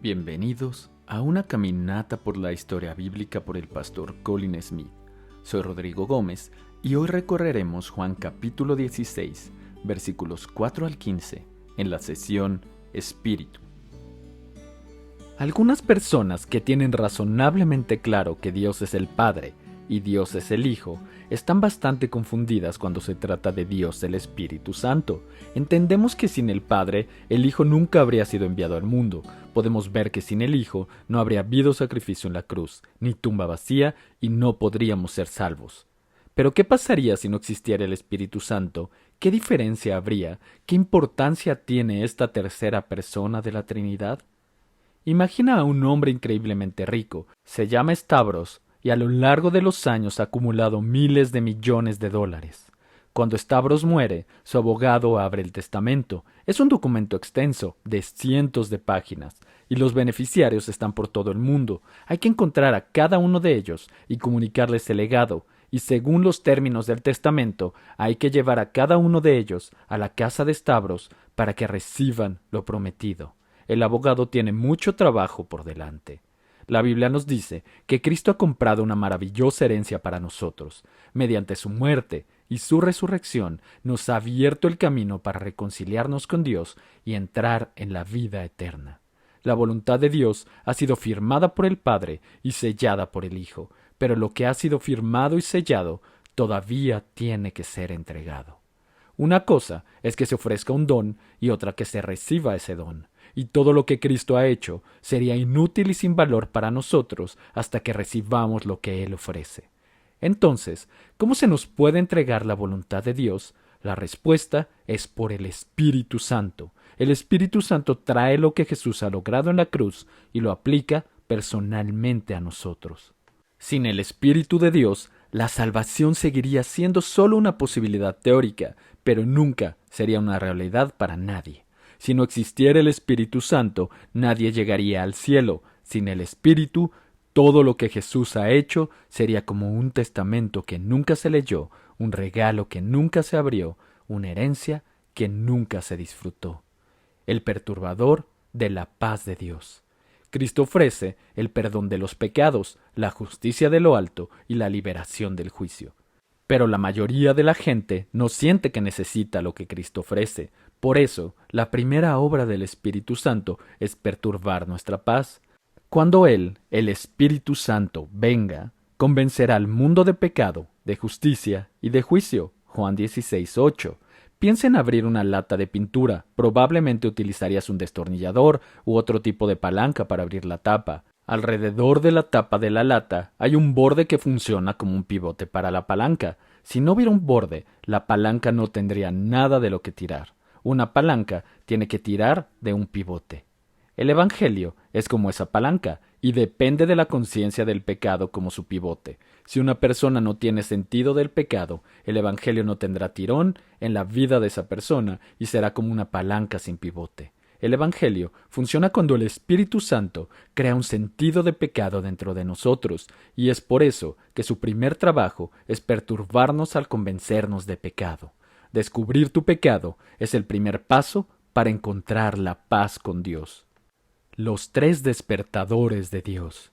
Bienvenidos a una caminata por la historia bíblica por el pastor Colin Smith. Soy Rodrigo Gómez y hoy recorreremos Juan capítulo 16, versículos 4 al 15, en la sesión Espíritu. Algunas personas que tienen razonablemente claro que Dios es el Padre y Dios es el Hijo, están bastante confundidas cuando se trata de Dios el Espíritu Santo. Entendemos que sin el Padre, el Hijo nunca habría sido enviado al mundo. Podemos ver que sin el Hijo no habría habido sacrificio en la cruz, ni tumba vacía, y no podríamos ser salvos. Pero ¿qué pasaría si no existiera el Espíritu Santo? ¿Qué diferencia habría? ¿Qué importancia tiene esta tercera persona de la Trinidad? Imagina a un hombre increíblemente rico. Se llama Stavros y a lo largo de los años ha acumulado miles de millones de dólares. Cuando Stavros muere, su abogado abre el testamento. Es un documento extenso, de cientos de páginas, y los beneficiarios están por todo el mundo. Hay que encontrar a cada uno de ellos y comunicarles el legado, y según los términos del testamento, hay que llevar a cada uno de ellos a la casa de Stavros para que reciban lo prometido. El abogado tiene mucho trabajo por delante. La Biblia nos dice que Cristo ha comprado una maravillosa herencia para nosotros. Mediante su muerte y su resurrección nos ha abierto el camino para reconciliarnos con Dios y entrar en la vida eterna. La voluntad de Dios ha sido firmada por el Padre y sellada por el Hijo, pero lo que ha sido firmado y sellado todavía tiene que ser entregado. Una cosa es que se ofrezca un don y otra que se reciba ese don. Y todo lo que Cristo ha hecho sería inútil y sin valor para nosotros hasta que recibamos lo que Él ofrece. Entonces, ¿cómo se nos puede entregar la voluntad de Dios? La respuesta es por el Espíritu Santo. El Espíritu Santo trae lo que Jesús ha logrado en la cruz y lo aplica personalmente a nosotros. Sin el Espíritu de Dios, la salvación seguiría siendo solo una posibilidad teórica, pero nunca sería una realidad para nadie. Si no existiera el Espíritu Santo, nadie llegaría al cielo. Sin el Espíritu, todo lo que Jesús ha hecho sería como un testamento que nunca se leyó, un regalo que nunca se abrió, una herencia que nunca se disfrutó. El perturbador de la paz de Dios. Cristo ofrece el perdón de los pecados, la justicia de lo alto y la liberación del juicio. Pero la mayoría de la gente no siente que necesita lo que Cristo ofrece. Por eso, la primera obra del Espíritu Santo es perturbar nuestra paz. Cuando Él, el Espíritu Santo, venga, convencerá al mundo de pecado, de justicia y de juicio. Juan 16:8. Piensa en abrir una lata de pintura. Probablemente utilizarías un destornillador u otro tipo de palanca para abrir la tapa. Alrededor de la tapa de la lata hay un borde que funciona como un pivote para la palanca. Si no hubiera un borde, la palanca no tendría nada de lo que tirar. Una palanca tiene que tirar de un pivote. El Evangelio es como esa palanca y depende de la conciencia del pecado como su pivote. Si una persona no tiene sentido del pecado, el Evangelio no tendrá tirón en la vida de esa persona y será como una palanca sin pivote. El Evangelio funciona cuando el Espíritu Santo crea un sentido de pecado dentro de nosotros, y es por eso que su primer trabajo es perturbarnos al convencernos de pecado. Descubrir tu pecado es el primer paso para encontrar la paz con Dios. Los tres despertadores de Dios.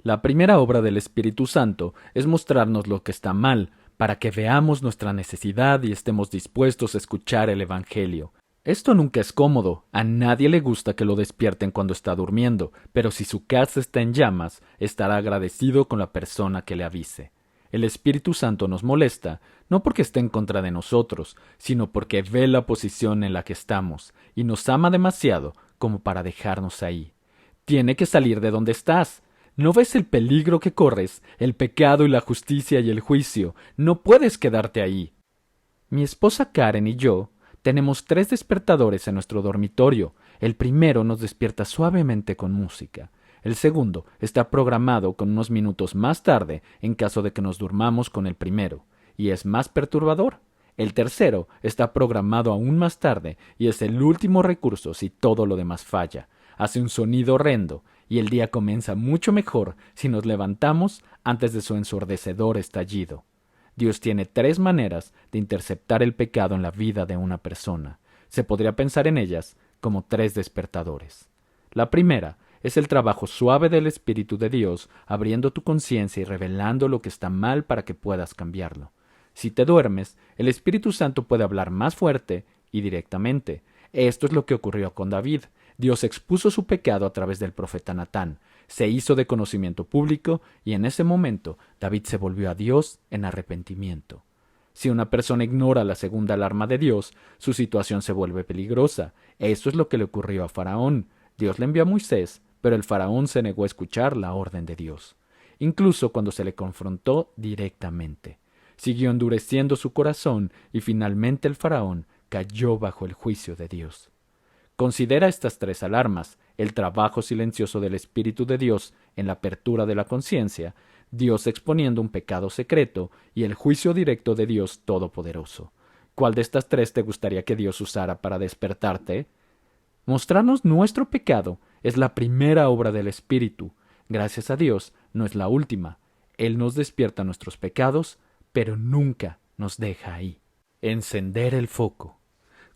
La primera obra del Espíritu Santo es mostrarnos lo que está mal, para que veamos nuestra necesidad y estemos dispuestos a escuchar el Evangelio. Esto nunca es cómodo, a nadie le gusta que lo despierten cuando está durmiendo, pero si su casa está en llamas, estará agradecido con la persona que le avise. El Espíritu Santo nos molesta, no porque esté en contra de nosotros, sino porque ve la posición en la que estamos, y nos ama demasiado como para dejarnos ahí. Tiene que salir de donde estás. ¿No ves el peligro que corres, el pecado y la justicia y el juicio? No puedes quedarte ahí. Mi esposa Karen y yo tenemos 3 despertadores en nuestro dormitorio. El primero nos despierta suavemente con música. El segundo está programado con unos minutos más tarde en caso de que nos durmamos con el primero, y es más perturbador. El tercero está programado aún más tarde y es el último recurso si todo lo demás falla. Hace un sonido horrendo y el día comienza mucho mejor si nos levantamos antes de su ensordecedor estallido. Dios tiene 3 maneras de interceptar el pecado en la vida de una persona. Se podría pensar en ellas como 3 despertadores. La primera Es el trabajo suave del Espíritu de Dios, abriendo tu conciencia y revelando lo que está mal para que puedas cambiarlo. Si te duermes, el Espíritu Santo puede hablar más fuerte y directamente. Esto es lo que ocurrió con David. Dios expuso su pecado a través del profeta Natán. Se hizo de conocimiento público y en ese momento David se volvió a Dios en arrepentimiento. Si una persona ignora la segunda alarma de Dios, su situación se vuelve peligrosa. Esto es lo que le ocurrió a Faraón. Dios le envió a Moisés, pero el faraón se negó a escuchar la orden de Dios, incluso cuando se le confrontó directamente. Siguió endureciendo su corazón y finalmente el faraón cayó bajo el juicio de Dios. Considera estas tres alarmas: el trabajo silencioso del Espíritu de Dios en la apertura de la conciencia, Dios exponiendo un pecado secreto y el juicio directo de Dios Todopoderoso. ¿Cuál de estas tres te gustaría que Dios usara para despertarte? Mostrarnos nuestro pecado es la primera obra del Espíritu. Gracias a Dios, no es la última. Él nos despierta nuestros pecados, pero nunca nos deja ahí. Encender el foco.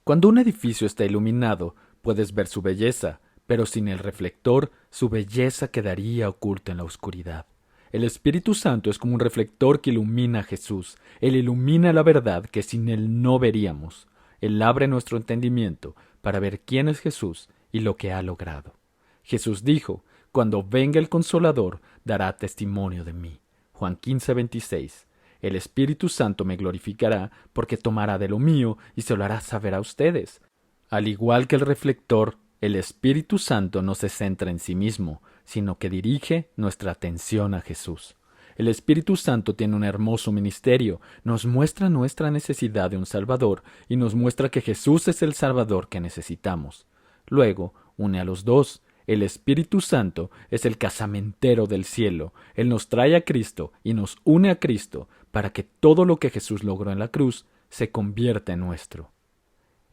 Cuando un edificio está iluminado, puedes ver su belleza, pero sin el reflector, su belleza quedaría oculta en la oscuridad. El Espíritu Santo es como un reflector que ilumina a Jesús. Él ilumina la verdad que sin Él no veríamos. Él abre nuestro entendimiento para ver quién es Jesús y lo que ha logrado. Jesús dijo: cuando venga el Consolador, dará testimonio de mí. Juan 15:26. El Espíritu Santo me glorificará porque tomará de lo mío y se lo hará saber a ustedes. Al igual que el reflector, el Espíritu Santo no se centra en sí mismo, sino que dirige nuestra atención a Jesús. El Espíritu Santo tiene un hermoso ministerio, nos muestra nuestra necesidad de un Salvador y nos muestra que Jesús es el Salvador que necesitamos. Luego, une a los dos. El Espíritu Santo es el casamentero del cielo. Él nos trae a Cristo y nos une a Cristo para que todo lo que Jesús logró en la cruz se convierta en nuestro.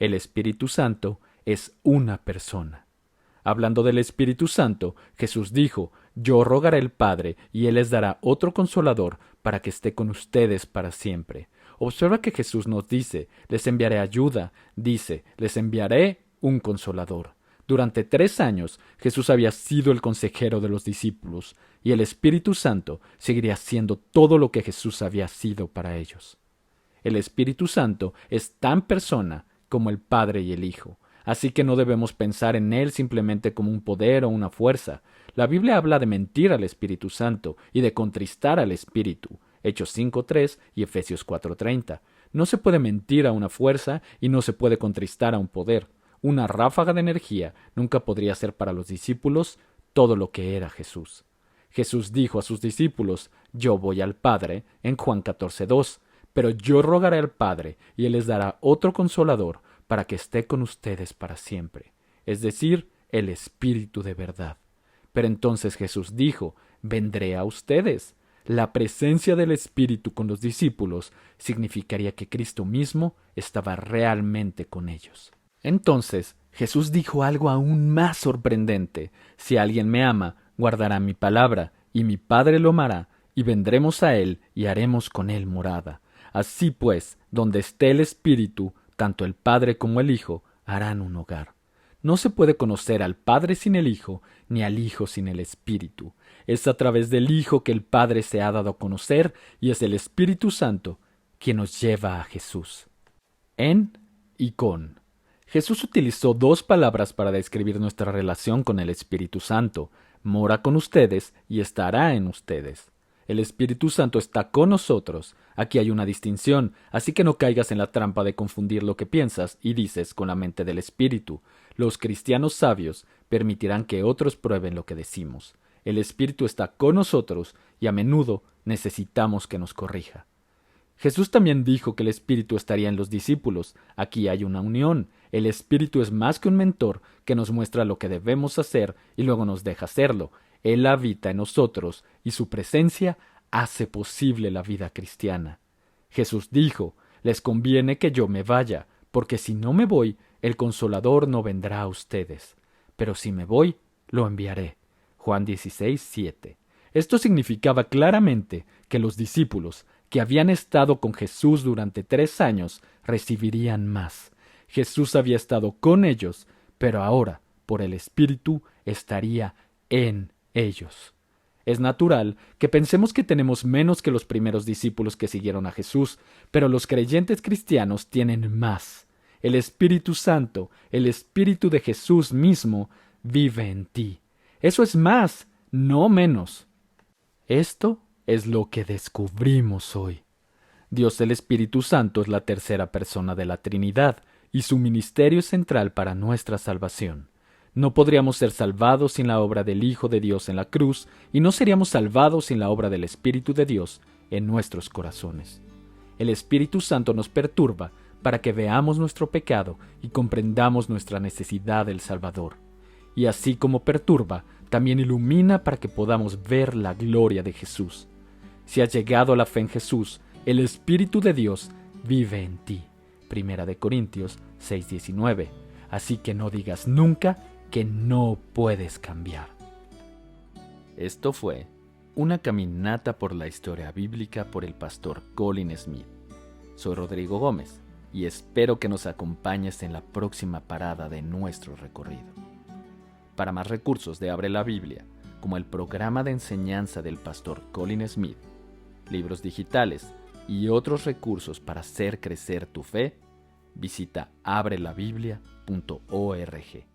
El Espíritu Santo es una persona. Hablando del Espíritu Santo, Jesús dijo: yo rogaré al Padre y Él les dará otro Consolador para que esté con ustedes para siempre. Observa que Jesús nos dice: les enviaré ayuda. Dice: les enviaré un Consolador. Durante 3 años, Jesús había sido el consejero de los discípulos, y el Espíritu Santo seguiría siendo todo lo que Jesús había sido para ellos. El Espíritu Santo es tan persona como el Padre y el Hijo, así que no debemos pensar en Él simplemente como un poder o una fuerza. La Biblia habla de mentir al Espíritu Santo y de contristar al Espíritu, Hechos 5:3 y Efesios 4:30. No se puede mentir a una fuerza y no se puede contristar a un poder. Una ráfaga de energía nunca podría ser para los discípulos todo lo que era Jesús. Jesús dijo a sus discípulos: yo voy al Padre, en Juan 14:2, pero yo rogaré al Padre y Él les dará otro Consolador para que esté con ustedes para siempre, es decir, el Espíritu de verdad. Pero entonces Jesús dijo: vendré a ustedes. La presencia del Espíritu con los discípulos significaría que Cristo mismo estaba realmente con ellos. Entonces Jesús dijo algo aún más sorprendente: si alguien me ama, guardará mi palabra, y mi Padre lo amará, y vendremos a él y haremos con él morada. Así pues, donde esté el Espíritu, tanto el Padre como el Hijo harán un hogar. No se puede conocer al Padre sin el Hijo, ni al Hijo sin el Espíritu. Es a través del Hijo que el Padre se ha dado a conocer, y es el Espíritu Santo quien nos lleva a Jesús. En y con. Jesús utilizó 2 palabras para describir nuestra relación con el Espíritu Santo: mora con ustedes y estará en ustedes. El Espíritu Santo está con nosotros. Aquí hay una distinción, así que no caigas en la trampa de confundir lo que piensas y dices con la mente del Espíritu. Los cristianos sabios permitirán que otros prueben lo que decimos. El Espíritu está con nosotros y a menudo necesitamos que nos corrija. Jesús también dijo que el Espíritu estaría en los discípulos. Aquí hay una unión. El Espíritu es más que un mentor que nos muestra lo que debemos hacer y luego nos deja hacerlo. Él habita en nosotros y su presencia hace posible la vida cristiana. Jesús dijo: les conviene que yo me vaya, porque si no me voy, el Consolador no vendrá a ustedes. Pero si me voy, lo enviaré. Juan 16:7. Esto significaba claramente que los discípulos que habían estado con Jesús durante 3 años recibirían más. Jesús había estado con ellos, pero ahora, por el Espíritu, estaría en ellos. Es natural que pensemos que tenemos menos que los primeros discípulos que siguieron a Jesús, pero los creyentes cristianos tienen más. El Espíritu Santo, el Espíritu de Jesús mismo, vive en ti. Eso es más, no menos. Esto es lo que descubrimos hoy. Dios el Espíritu Santo es la tercera persona de la Trinidad, y su ministerio es central para nuestra salvación. No podríamos ser salvados sin la obra del Hijo de Dios en la cruz, y no seríamos salvados sin la obra del Espíritu de Dios en nuestros corazones. El Espíritu Santo nos perturba para que veamos nuestro pecado y comprendamos nuestra necesidad del Salvador. Y así como perturba, también ilumina para que podamos ver la gloria de Jesús. Si has llegado a la fe en Jesús, el Espíritu de Dios vive en ti. 1 Corintios 6:19. Así que no digas nunca que no puedes cambiar. Esto fue una caminata por la historia bíblica por el pastor Colin Smith. Soy Rodrigo Gómez y espero que nos acompañes en la próxima parada de nuestro recorrido. Para más recursos de Abre la Biblia, como el programa de enseñanza del pastor Colin Smith, libros digitales y otros recursos para hacer crecer tu fe, visita abrelabiblia.org.